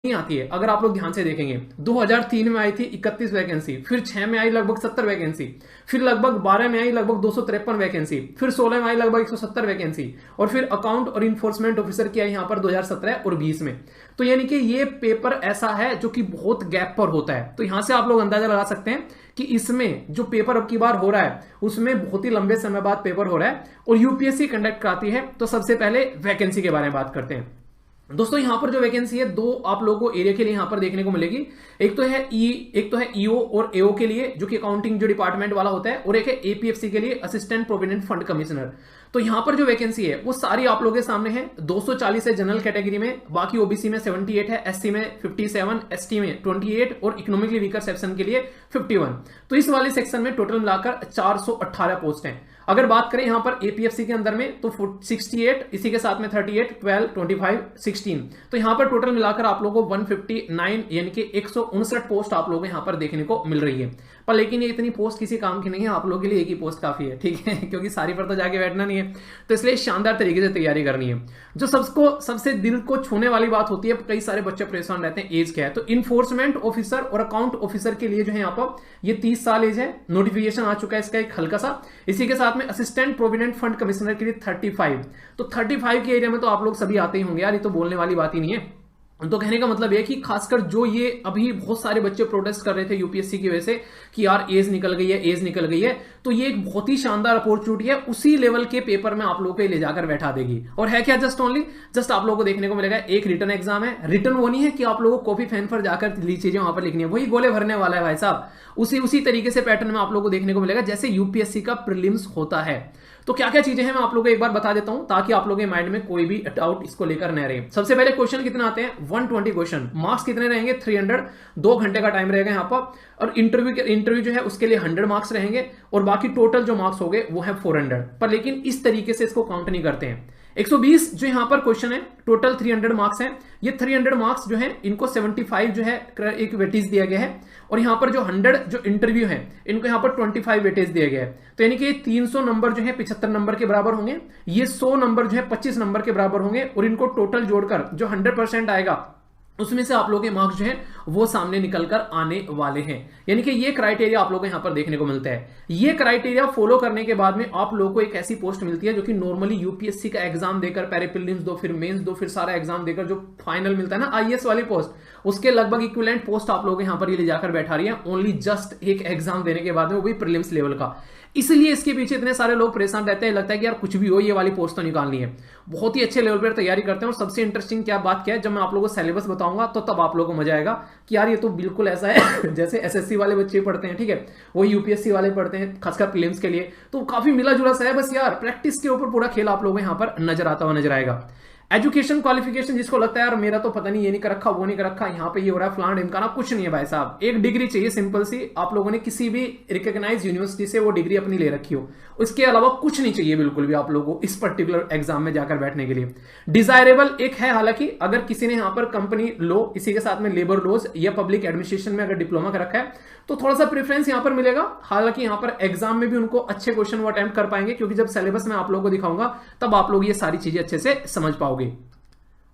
नहीं आती है। अगर आप लोग ध्यान से देखेंगे 2003 में आई थी 31 वैकेंसी, फिर 6 में आई लगभग 70 वैकेंसी, फिर लगभग 12 में आई लगभग 253 वैकेंसी, फिर 16 में आई लगभग 170 वैकेंसी, और फिर अकाउंट और इन्फोर्समेंट ऑफिसर की आई यहां पर 2017 और 20 में। तो यानी कि ये पेपर ऐसा है जो कि बहुत गैप पर होता है। तो यहां से आप लोग अंदाजा लगा सकते हैं कि इसमें जो पेपर अब की बार हो रहा है उसमें बहुत ही लंबे समय बाद पेपर हो रहा है और यूपीएससी कंडक्ट कराती है। तो सबसे पहले वैकेंसी के बारे में बात करते हैं। दोस्तों यहां पर जो वैकेंसी है दो आप लोगों को एरिया के लिए यहां पर देखने को मिलेगी। एक तो है ईओ और एओ के लिए जो कि अकाउंटिंग जो डिपार्टमेंट वाला होता है, और एक है एपीएफसी के लिए असिस्टेंट प्रोविडेंट फंड कमिश्नर। तो यहां पर जो वैकेंसी है वो सारी आप लोगों के सामने है। 240 है जनरल कैटेगरी में, बाकी ओबीसी में 78 है, एससी में 57, एसटी में 28 और इकोनॉमिकली वीकर सेक्शन के लिए 51। तो इस वाले सेक्शन में टोटल मिलाकर 418 पोस्ट हैं। अगर बात करें यहां पर एपीएफसी के अंदर में तो 68, इसी के साथ में 38, 12, 25, 16, तो यहां पर टोटल मिलाकर आप लोगों को 159 यानी कि 159 पोस्ट आप लोगों को यहां पर देखने को मिल रही है। पर लेकिन ये इतनी पोस्ट किसी काम की नहीं है, आप लोगों के लिए एक ही पोस्ट काफी है, ठीक है, क्योंकि सारी पर तो जाके बैठना नहीं है। तो इसलिए शानदार तरीके से तैयारी करनी है। जो सबसे दिल को छूने वाली बात होती है, कई सारे बच्चे परेशान रहते हैं, एज क्या है। तो इन्फोर्समेंट ऑफिसर और अकाउंट ऑफिसर के लिए जो है यहाँ पर ये 30 साल एज है। नोटिफिकेशन आ चुका है इसका एक हल्का सा। इसी के साथ में असिस्टेंट प्रोविडेंट फंड कमिश्नर के लिए 35। तो 35 के एरिया में तो आप लोग सभी आते ही होंगे यार, ये तो बोलने वाली बात ही नहीं है। तो कहने का मतलब है कि खासकर जो ये अभी बहुत सारे बच्चे प्रोटेस्ट कर रहे थे यूपीएससी की वजह से कि यार एज निकल गई है, एज निकल गई है, तो ये एक बहुत ही शानदार अपॉर्चुनिटी है। उसी लेवल के पेपर में आप लोगों को ले जाकर बैठा देगी। और है क्या, जस्ट आप लोगों को देखने को मिलेगा एक रिटर्न एग्जाम है। रिटर्न वो नहीं है कि आप लोगों को कॉपी पेन पर जाकर चीजें वहां पर लिखनी है, वही गोले भरने वाला है भाई साहब। उसी तरीके से पैटर्न में आप लोगों को देखने को मिलेगा जैसे यूपीएससी का प्रीलिम्स होता है। तो क्या क्या चीजें हैं मैं आप लोगों को एक बार बता देता हूं ताकि आप लोगों के माइंड में कोई भी डाउट इसको लेकर न रहे। सबसे पहले क्वेश्चन कितने आते हैं, 120 क्वेश्चन। मार्क्स कितने रहेंगे, 300। 2 घंटे का टाइम रहेगा यहाँ पर। और इंटरव्यू जो है उसके लिए 100 मार्क्स रहेंगे, और बाकी टोटल जो मार्क्स हो गए वो है 400। पर लेकिन इस तरीके से इसको काउंट नहीं करते हैं। 120 जो यहां पर क्वेश्चन है, टोटल 300 मार्क्स हैं। ये 300 मार्क्स जो है इनको 75 जो है एक वेटेज दिया गया है, और यहां पर जो 100 जो इंटरव्यू है इनको यहां पर 25 वेटेज दिया गया है। तो यानी कि 300 नंबर जो है 75 नंबर के बराबर होंगे, ये 100 नंबर जो है 25 नंबर के बराबर होंगे, और इनको टोटल जोड़कर जो 100% आएगा उसमें से आप लोगों के मार्क्स जो है वो सामने निकलकर आने वाले हैं। यानी कि ये क्राइटेरिया आप लोगों को यहां पर देखने को मिलता है। ये क्राइटेरिया फॉलो करने के बाद में आप लोगों को एक ऐसी पोस्ट मिलती है जो कि नॉर्मली यूपीएससी का एग्जाम देकर, पहले प्रीलिम्स दो, फिर मेंस दो, फिर सारा एग्जाम देकर जो फाइनल मिलता है ना आईएएस वाली पोस्ट, उसके लगभग इक्विवेलेंट पोस्ट आप लोग यहां पर ये ले जाकर बैठा रही है, ओनली जस्ट एक एग्जाम देने के बाद में, वो भी प्रीलिम्स लेवल का। इसलिए इसके पीछे इतने सारे लोग परेशान रहते हैं, लगता है कि यार कुछ भी हो ये वाली पोस्ट तो निकालनी है। बहुत ही अच्छे लेवल पर तैयारी करते हैं। और सबसे इंटरेस्टिंग क्या बात क्या है, जब मैं आप लोगों को सिलेबस बताऊंगा तो तब आप लोगों को मजा आएगा कि यार ये तो बिल्कुल ऐसा है जैसे एसएससी वाले बच्चे पढ़ते हैं, ठीक है, वो यूपीएससी वाले पढ़ते हैं खासकर प्रीलिम्स के लिए। तो काफी मिला जुला सा है, बस यार प्रैक्टिस के ऊपर पूरा खेल आप लोगों को यहां पर नजर आता हुआ नजर आएगा। एजुकेशन क्वालिफिकेशन, जिसको लगता है यार मेरा तो पता नहीं ये नहीं कर रखा, वो नहीं कर रखा, यहाँ पे ये हो रहा है फलान ढिमकाना, कुछ नहीं है भाई साहब। एक डिग्री चाहिए सिंपल सी, आप लोगों ने किसी भी रिकॉग्नाइज यूनिवर्सिटी से वो डिग्री अपनी ले रखी हो, उसके अलावा कुछ नहीं चाहिए बिल्कुल भी आप लोगों को इस पर्टिकुलर एग्जाम में जाकर बैठने के लिए। डिजायरेबल एक है, हालांकि अगर किसी ने यहाँ पर कंपनी लॉ, इसी के साथ में लेबर लॉज या पब्लिक एडमिनिस्ट्रेशन में अगर डिप्लोमा कर रखा है तो थोड़ा सा प्रेफरेंस यहाँ पर मिलेगा। हालांकि यहाँ पर एग्जाम में भी उनको अच्छे क्वेश्चन वो अटेम्प्ट कर पाएंगे, क्योंकि जब सिलेबस में आप लोगों को दिखाऊंगा तब आप लोग ये सारी चीजें अच्छे से समझ पाओगे।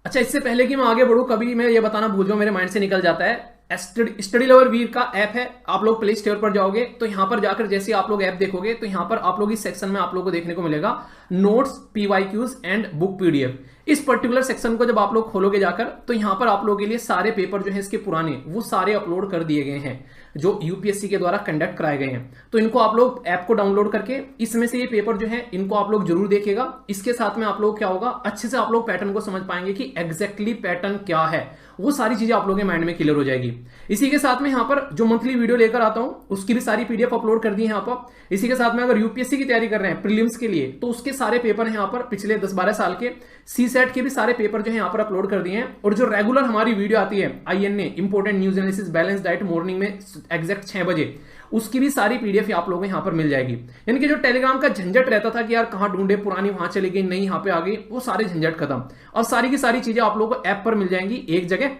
अच्छा, इससे पहले कि मैं आगे बढ़ूं, कभी मैं ये बताना भूल जाऊं, मेरे माइंड से निकल जाता है। स्टडी लवर वीर का ऐप है, आप लोग प्ले स्टोर पर जाओगे तो यहां पर जाकर जैसे आप लोग ऐप देखोगे तो यहां पर आप लोग इस सेक्शन में आप लोग को देखने को मिलेगा notes, PYQs and book PDF. इस पर्टिकुलर सेक्शन को जब आप लोग खोलोगे जाकर तो यहां पर आप लोगों के लिए सारे पेपर जो है इसके पुराने वो सारे अपलोड कर दिए गए हैं जो यूपीएससी के द्वारा कंडक्ट कराए गए हैं। तो इनको आप लोग ऐप को डाउनलोड करके इसमें से ये पेपर जो है इनको आप लोग जरूर देखिएगा। इसके साथ में आप लोग क्या होगा, अच्छे से आप लोग पैटर्न को समझ पाएंगे कि एग्जैक्टली पैटर्न क्या है, वो सारी चीजें आप लोगों के माइंड में क्लियर हो जाएगी। इसी के साथ में यहाँ पर जो मंथली वीडियो लेकर आता हूं उसकी भी सारी पीडीएफ अपलोड कर दी है यहाँ पर। इसी के साथ में अगर यूपीएससी की तैयारी कर रहे हैं प्रीलिम्स के लिए तो उसके सारे पेपर यहाँ पर पिछले 10-12 साल के सीसेट के भी सारे पेपर जो है यहाँ पर अपलोड कर दिए हैं। और जो रेगुलर हमारी वीडियो आती है INA important news analysis balance diet morning में एग्जैक्ट 6 बजे, उसकी भी सारी पीडीएफ आप लोगों को यहाँ पर मिल जाएगी। यानी कि जो टेलीग्राम का झंझट रहता था कि यार कहाँ ढूंढे, पुरानी वहां चली गई, नहीं यहाँ पे आ गई, वो सारे झंझट खत्म। और सारी की सारी चीजें आप लोगों को ऐप पर मिल जाएंगी एक जगह।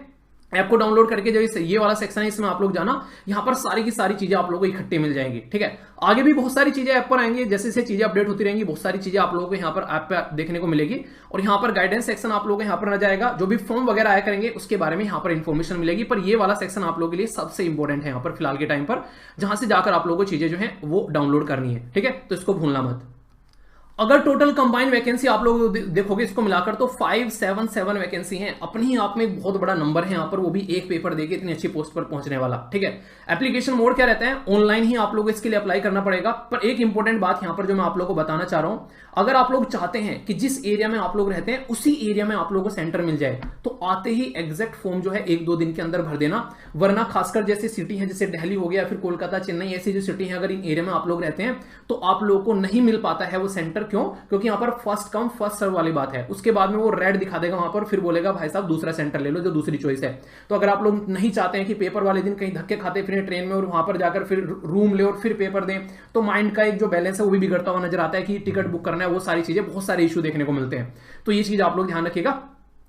ऐप को डाउनलोड करके जो ये वाला सेक्शन है इसमें आप लोग जाना, यहां पर सारी की सारी चीजें आप लोगों को इकट्ठी मिल जाएंगी। ठीक है, आगे भी बहुत सारी चीजें ऐप पर आएंगी, जैसे जैसे चीजें अपडेट होती रहेंगी बहुत सारी चीजें आप लोगों को यहाँ पर ऐप पे देखने को मिलेगी। और यहाँ पर गाइडेंस सेक्शन आप लोगों को यहाँ पर आ जाएगा, जो भी फॉर्म वगैरह आया करेंगे उसके बारे में यहाँ पर इंफॉर्मेशन मिलेगी। पर ये वाला सेक्शन आप लोगों के लिए सबसे इंपॉर्टेंट है यहाँ पर फिलहाल के टाइम पर, जहां से जाकर आप लोगों को चीजें जो है वो डाउनलोड करनी है। ठीक है, तो इसको भूलना मत। अगर टोटल कंबाइंड वैकेंसी आप लोग देखोगे इसको मिलाकर तो 577 वैकेंसी हैं। अपने ही आप में एक बहुत बड़ा नंबर है यहाँ पर, वो भी एक पेपर देके इतनी अच्छी पोस्ट पर पहुंचने वाला। ठीक है, एप्लीकेशन मोड क्या रहता है, ऑनलाइन ही आप लोगों को इसके लिए अप्लाई करना पड़ेगा। पर एक इंपॉर्टेंट बात यहाँ पर जो मैं आप लोगों को बताना चाह रहा हूं, अगर आप लोग चाहते हैं कि जिस एरिया में आप लोग रहते हैं उसी एरिया में आप लोगों को सेंटर मिल जाए, तो आते ही एग्जैक्ट फॉर्म जो है 1-2 दिन के अंदर भर देना। वरना खासकर जैसे सिटी है, जैसे दिल्ली हो गया, फिर कोलकाता, चेन्नई, ऐसी जो सिटी है, अगर इन एरिया में आप लोग रहते हैं तो आप लोगों को नहीं मिल पाता है वो सेंटर। क्यों? क्योंकि यहाँ पर फर्स्ट कम फर्स्ट सर्व वाली बात है। उसके बाद में वो रेड दिखा देगा वहां पर, फिर बोलेगा भाई साहब दूसरा सेंटर ले लो जो दूसरी चॉइस है। तो अगर आप लोग नहीं चाहते हैं कि पेपर वाले दिन कहीं धक्के खाते फिर ट्रेन में और वहां पर जाकर फिर रूम ले और फिर पेपर दें, तो माइंड का एक जो बैलेंस है वो भी बिगड़ता हुआ नजर आता है कि टिकट बुक करना है, वो सारी चीजें, बहुत सारे इशू देखने को मिलते हैं। तो ये चीज आप लोग ध्यान रखिएगा।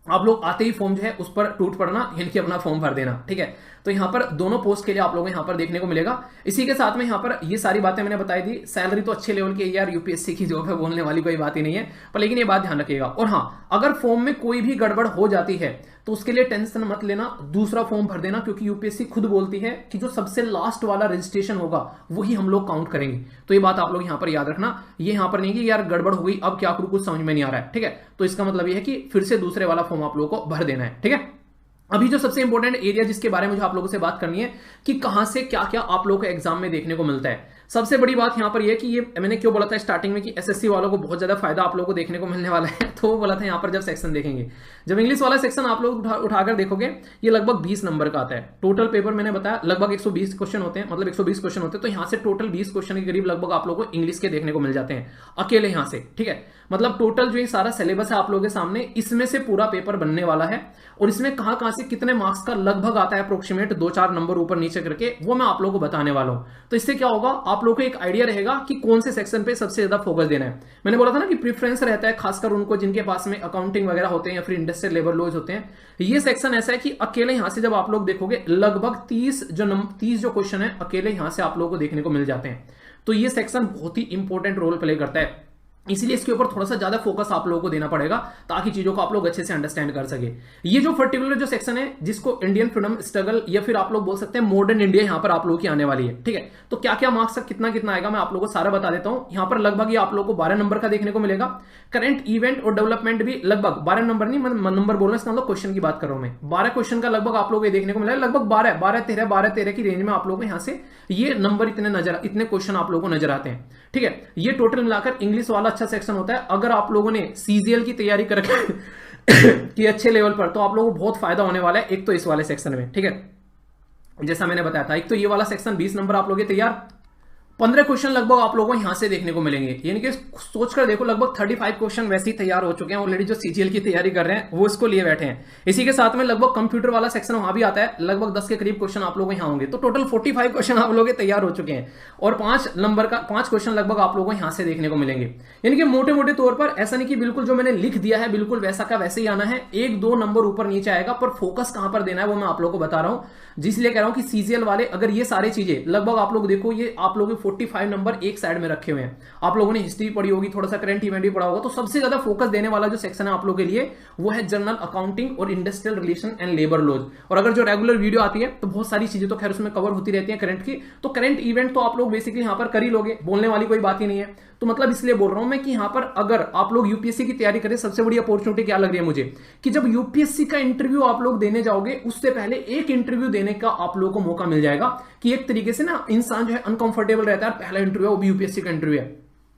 आप लोग आते ही फॉर्म जो है उस पर टूट पड़ना, यानी कि अपना फॉर्म भर देना। ठीक है, तो यहां पर दोनों पोस्ट के लिए आप लोगों को यहां पर देखने को मिलेगा। इसी के साथ में यहां पर ये सारी बातें मैंने बताई दी। सैलरी तो अच्छे लेवल की यार, यूपीएससी की जॉब है, बोलने वाली कोई बात ही नहीं है, पर लेकिन ये बात ध्यान रखिएगा। और हां, अगर फॉर्म में कोई भी गड़बड़ हो जाती है तो उसके लिए टेंशन मत लेना, दूसरा फॉर्म भर देना, क्योंकि यूपीएससी खुद बोलती है कि जो सबसे लास्ट वाला रजिस्ट्रेशन होगा वही हम लोग काउंट करेंगे। तो ये बात आप लोग यहां पर याद रखना। ये यहां पर नहीं कि यार गड़बड़ हो गई अब क्या करूं, कुछ समझ में नहीं आ रहा है। ठीक है, तो इसका मतलब ये है कि फिर से दूसरे वाला फॉर्म आप लोगों को भर देना है। ठीक है, अभी जो सबसे इंपॉर्टेंट एरिया जिसके बारे में मुझे आप लोगों से बात करनी है कि कहां से क्या क्या आप लोगों को एग्जाम में देखने को मिलता है। सबसे बड़ी बात यहां पर यह कि ये मैंने क्यों बोला था स्टार्टिंग में कि एसएससी वालों को बहुत ज्यादा फायदा आप लोगों को देखने को मिलने वाला है, तो वो बोला था यहां पर जब सेक्शन देखेंगे, जब इंग्लिश वाला सेक्शन आप लोग उठाकर देखोगे, ये लगभग 20 नंबर का आता है। टोटल पेपर मैंने बताया लगभग 120 क्वेश्चन होते हैं, मतलब 120 क्वेश्चन होते हैं। तो यहां से टोटल 20 क्वेश्चन के करीब लगभग आप लोगों को इंग्लिश के देखने को मिल जाते हैं अकेले यहां से। ठीक है, मतलब टोटल जो ये सारा सिलेबस है आप लोगों के सामने, इसमें से पूरा पेपर बनने वाला है। और इसमें कहां से कितने मार्क्स का लगभग आता है अप्रोक्सीमेट 2-4 नंबर ऊपर नीचे करके, वो मैं आप लोगों को बताने वाला हूं। तो इससे क्या होगा, आप लोगों को एक आइडिया रहेगा कि कौन से सेक्शन पे सबसे ज्यादा फोकस देना है। मैंने बोला था ना कि प्रेफरेंस रहता है खासकर उनको जिनके पास में अकाउंटिंग वगैरह होते हैं या फिर इंडस्ट्रियल लेबर लॉज होते हैं। ये सेक्शन ऐसा है कि अकेले यहां से जब आप लोग देखोगे लगभग 30 जो क्वेश्चन है अकेले यहां से आप लोगों को देखने को मिल जाते हैं। तो ये सेक्शन बहुत ही इंपॉर्टेंट रोल प्ले करता है, इसलिए इसके ऊपर थोड़ा सा ज्यादा फोकस आप लोगों को देना पड़ेगा ताकि चीजों को आप लोग अच्छे से अंडरस्टैंड कर सके। ये जो पर्टिकुलर जो सेक्शन है जिसको इंडियन फ्रीडम स्ट्रगल या फिर आप लोग बोल सकते हैं मॉडर्न इंडिया यहां पर आप लोगों की आने वाली है। ठीक है, तो क्या क्या मार्क्स कितना कितना आएगा मैं आप लोगों को सारा बता देता हूं। यहां पर लगभग ये आप लोगों को 12 नंबर का देखने को मिलेगा। करंट इवेंट और डेवलपमेंट भी लगभग 12 नंबर नहीं, मैं नंबर बोल रहा हूं, इसका मतलब क्वेश्चन की बात कर रहा हूं मैं। 12 क्वेश्चन का लगभग आप लोग ये देखने को मिलेगा, लगभग 12-13 की रेंज में आप लोगों को यहां से ये नंबर इतने क्वेश्चन आप लोगों को नजर आते हैं। ठीक है, ये टोटल मिलाकर इंग्लिश वाला अच्छा सेक्शन होता है। अगर आप लोगों ने सीजीएल की तैयारी करके कि अच्छे लेवल पर, तो आप लोगों को बहुत फायदा होने वाला है। एक तो इस वाले सेक्शन में, ठीक है, जैसा मैंने बताया था, एक तो ये वाला सेक्शन 20 नंबर आप लोग तैयार, 15 क्वेश्चन लगभग आप लोगों को यहां से देखने को मिलेंगे। यानी कि सोचकर देखो लगभग 35 क्वेश्चन वैसे ही तैयार हो चुके हैं ऑलरेडी। जो सीजीएल की तैयारी कर रहे हैं वो इसको लिए बैठे हैं। इसी के साथ में लगभग कंप्यूटर वाला सेक्शन वहां भी आता है, लगभग 10 के करीब क्वेश्चन आप लोगों को यहां होंगे। तो टोटल 45 क्वेश्चन आप लोग तैयार हो चुके हैं और 5 क्वेश्चन लगभग आप लोगों को यहां से देखने को मिलेंगे। यानी कि मोटे मोटे तौर पर ऐसा नहीं कि बिल्कुल जो मैंने लिख दिया है बिल्कुल वैसा का वैसे ही आना है, 1-2 नंबर ऊपर नीचे आएगा, पर फोकस कहां पर देना है वो मैं आप लोगों को बता रहा हूं। जिसलिए कह रहा हूं कि सीजीएल वाले अगर ये सारी चीजें लगभग आप लोग देखो, ये आप लोगों के 45 नंबर एक साइड में रखे हुए हैं। आप लोगों ने हिस्ट्री पढ़ी होगी, थोड़ा सा करंट इवेंट भी पढ़ा होगा, तो सबसे ज्यादा फोकस देने वाला जो सेक्शन है आप लोगों के लिए वो है जनरल अकाउंटिंग और industrial relation and labour laws. और अगर जो रेगुलर वीडियो आती है तो बहुत सारी चीजें तो खैर उसमें कवर होती रहती है करंट की, तो करंट इवेंट तो आप लोग बेसिकली यहां पर कर ही लोगे, बोलने वाली कोई बात ही नहीं है। तो मतलब इसलिए बोल रहा हूं मैं कि यहां पर अगर आप लोग यूपीएससी की तैयारी करें, सबसे बड़ी अपॉर्चुनिटी क्या लग रही है मुझे कि जब यूपीएससी का इंटरव्यू आप लोग देने जाओगे उससे पहले एक इंटरव्यू देने का आप लोगों को मौका मिल जाएगा कि एक तरीके से ना इंसान जो है अनकंफर्टेबल रहता है, पहला इंटरव्यू वो भी यूपीएससी का इंटरव्यू है,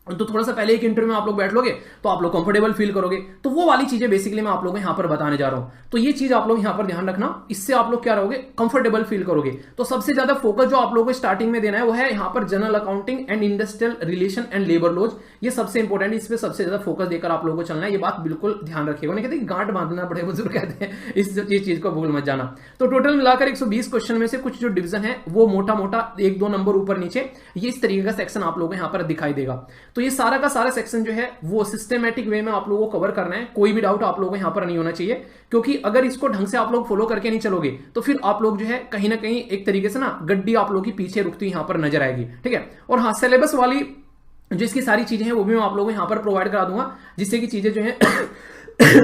तो थोड़ा सा पहले एक इंटरव्यू में आप लोग बैठ लोगे तो आप लोग कंफर्टेबल फील करोगे। तो वो वाली चीजें बेसिकली मैं आप लोगों को यहां पर बताने जा रहा हूं। तो ये चीज आप लोग यहां पर ध्यान रखना, इससे आप लोग क्या रहोगे, कंफर्टेबल फील करोगे। तो सबसे ज्यादा फोकस जो आप लोगों को स्टार्टिंग में देना है वो है यहां पर general accounting and industrial relation and labour laws. ये सबसे इंपॉर्टेंट है, इस पर सबसे ज्यादा फोकस देकर आप लोगों को चलना है। ये बात बिल्कुल ध्यान रखिएगा, नहीं कहते गांठ बांधना बड़े बुजुर्ग कहते हैं, इस चीज को भूल मत जाना। तो टोटल मिलाकर 120 क्वेश्चन में से कुछ जो डिवीजन है वो मोटा मोटा 1-2 नंबर ऊपर नीचे, ये इस तरीके का सेक्शन आप लोगों को यहां पर दिखाई देगा। तो तो ये सारा का सारा सेक्शन जो है वो सिस्टमेटिक वे में आप लोगों को कवर करना है। कोई भी डाउट आप लोगों को यहाँ पर नहीं होना चाहिए, क्योंकि अगर इसको ढंग से आप लोग फॉलो करके नहीं चलोगे तो फिर आप लोग जो है कहीं ना कहीं एक तरीके से ना गड्डी आप लोगों की पीछे रुकती यहाँ पर नजर आएगी। ठीक है, और हाँ, सिलेबस वाली जो इसकी सारी चीजें हैं वो भी मैं आप लोगों को यहाँ पर प्रोवाइड करा दूंगा, जिससे कि चीजें जो है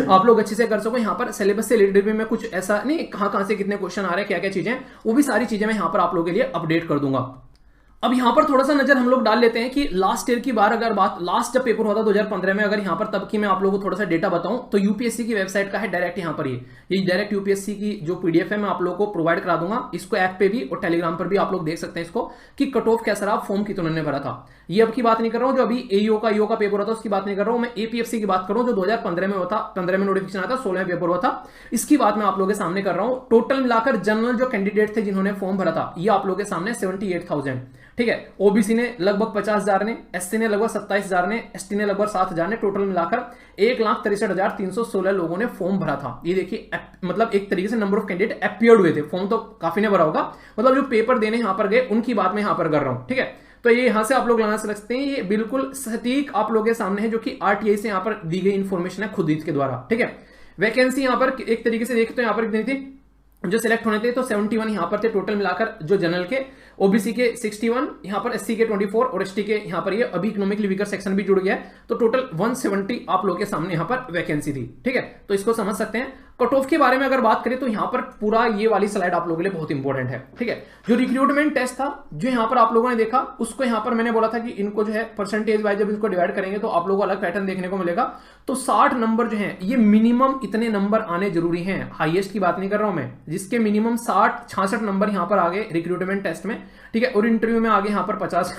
आप लोग अच्छे से कर सको। यहाँ पर सिलेबस से रिलेटेड भी मैं कुछ ऐसा नहीं, कहाँ से कितने क्वेश्चन आ रहे हैं, क्या क्या चीजें, वो भी सारी चीजें मैं यहाँ पर आप लोगों के लिए अपडेट कर दूंगा। अब यहां पर थोड़ा सा नजर हम लोग डाल लेते हैं कि लास्ट ईयर की बार अगर बात, लास्ट जब पेपर हुआ था 2015 में, अगर यहां पर तब की मैं आप लोगों को थोड़ा सा डेटा बताऊं तो यूपीएससी की वेबसाइट का है डायरेक्ट यहाँ पर ये डायरेक्ट यूपीएससी की जो पीडीएफ है मैं आप लोगों को प्रोवाइड करा दूंगा। इसको ऐप पे भी और टेलीग्राम पर भी आप लोग देख सकते हैं इसको, कि कट ऑफ कैसा रहा, फॉर्म कितने ने भरा था। ये अब की बात नहीं कर रहा हूं, जो अभी एईओ का पेपर होता है उसकी बात नहीं कर रहा हूं, मैं एपीएफसी की बात कर रहा हूं जो 2015 में हुआ था, 15 में नोटिफिकेशन आया था, 16 में पेपर हुआ था, इसकी बात मैं आप लोगों के सामने कर रहा हूं। टोटल मिलाकर जनरल जो कैंडिडेट थे जिन्होंने फॉर्म भरा था, ये आप लोगों के सामने 78,000। ठीक है, ओबीसी ने लगभग 50,000 ने, एससी ने लगभग 27,000 ने, एसटी ने लगभग 7,000 ने, टोटल मिलाकर 1,63,316 लोगों ने फॉर्म भरा था। ये देखिए, मतलब एक तरीके से नंबर ऑफ कैंडिडेट अपीयर्ड हुए थे, फॉर्म तो काफी ने भरा होगा, मतलब जो पेपर देने यहां पर गए उनकी बात मैं यहां पर कर रहा हूं। ठीक है, तो ये यहां से आप लोग लाना सकते हैं, ये बिल्कुल सटीक आप लोगों के सामने है, जो कि आरटीआई से यहां पर दी गई इंफॉर्मेशन है खुद इसके द्वारा। ठीक है, वैकेंसी यहां पर एक तरीके से देखें तो यहां पर कितनी थी, जो सिलेक्ट होने थे तो 71 यहां पर थे टोटल मिलाकर, जो जनरल के, ओबीसी के 61, यहां पर एससी के 24 और एसटी के यहां पर ये अभी इकोनॉमिकली वीकर सेक्शन भी जुड़ गया है, तो टोटल 170 आप लोगों के सामने यहां पर वैकेंसी थी। ठीक है, तो इसको समझ सकते हैं। कट ऑफ के बारे में अगर बात करें तो यहां पर पूरा ये वाली स्लाइड आप लोगों के लिए बहुत इंपॉर्टेंट है। ठीक है, जो रिक्रूटमेंट टेस्ट था जो यहां पर आप लोगों ने देखा, उसको यहां पर मैंने बोला था कि इनको जो है परसेंटेज वाइज जब इसको डिवाइड करेंगे तो आप लोगों को अलग पैटर्न देखने को मिलेगा। तो 60 नंबर जो है ये मिनिमम इतने नंबर आने जरूरी हैं, हाईएस्ट की बात नहीं कर रहा हूं मैं, जिसके मिनिमम 66 नंबर यहां पर आ गए रिक्रूटमेंट टेस्ट में। ठीक है, और इंटरव्यू में आगे यहां पर 50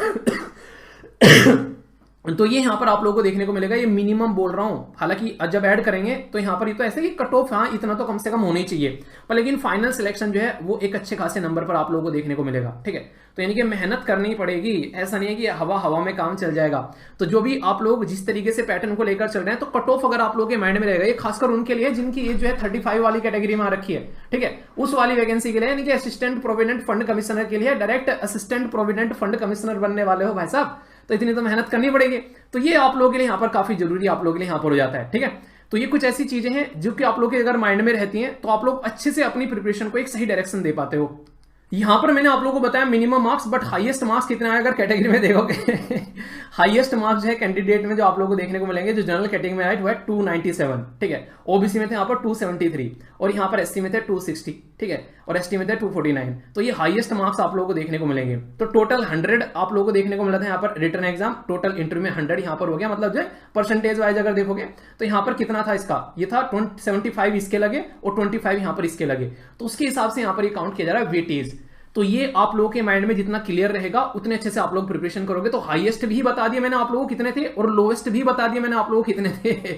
तो ये यहां पर आप लोगों को देखने को मिलेगा, ये मिनिमम बोल रहा हूं, हालांकि जब ऐड करेंगे तो यहां पर ये तो ऐसे कि कट ऑफ, हाँ इतना तो कम से कम होना ही चाहिए, पर लेकिन फाइनल सिलेक्शन जो है वो एक अच्छे खासे नंबर पर आप लोगों को देखने को मिलेगा। ठीक है, तो यानी कि मेहनत करनी पड़ेगी, ऐसा नहीं है कि हवा हवा में काम चल जाएगा। तो जो भी आप लोग जिस तरीके से पैटर्न को लेकर चल रहे हैं, तो कट ऑफ अगर आप लोगों के माइंड में रहेगा, ये खासकर उनके लिए जिनकी एज जो है 35 वाली कैटेगरी में आ रखी है। ठीक है, उस वाली वैकेंसी के लिए, यानी कि असिस्टेंट प्रोविडेंट फंड कमिश्नर के लिए, direct assistant provident fund commissioner बनने वाले हो भाई साहब, तो इतनी तो मेहनत करनी पड़ेगी। तो ये आप लोगों के लिए यहाँ पर काफी जरूरी आप लोगों के लिए यहाँ पर हो जाता है। ठीक है, तो ये कुछ ऐसी चीजें हैं जो कि आप लोग के अगर माइंड में रहती हैं तो आप लोग अच्छे से अपनी प्रिपरेशन को एक सही डायरेक्शन दे पाते हो। यहां पर मैंने आप लोगों को बताया minimum marks, but highest marks कितना है अगर कैटेगरी में देखोगे हाईएस्ट मार्क्स जो है कैंडिडेट में जो आप लोगों को देखने को मिलेंगे, जो जनरल कैटेगरी में आए वो है 297। ठीक है, ओबीसी में थे यहाँ पर 273 और यहाँ पर एससी में थे 260। ठीक है, और एसटी में थे 249। तो ये हाईएस्ट मार्क्स आप लोगों को देखने को मिलेंगे। तो टोटल 100 आप लोगों को देखने को मिला था यहाँ पर रिटर्न एग्जाम, टोटल इंटरव्यू में 100 यहाँ पर हो गया, मतलब जो परसेंटेज वाइज अगर देखोगे तो यहाँ पर कितना था इसका, ये था 75 इसके लगे और 25 यहाँ पर इसके लगे, तो उसके हिसाब से यहाँ पर ये काउंट किया जा रहा है वेटेज। तो ये आप लोगों के माइंड में जितना क्लियर रहेगा उतने अच्छे से आप लोग प्रिपरेशन करोगे। तो हाईएस्ट भी बता दिया मैंने आप लोगों को कितने थे और लोएस्ट भी बता दिया मैंने आप लोगों को कितने थे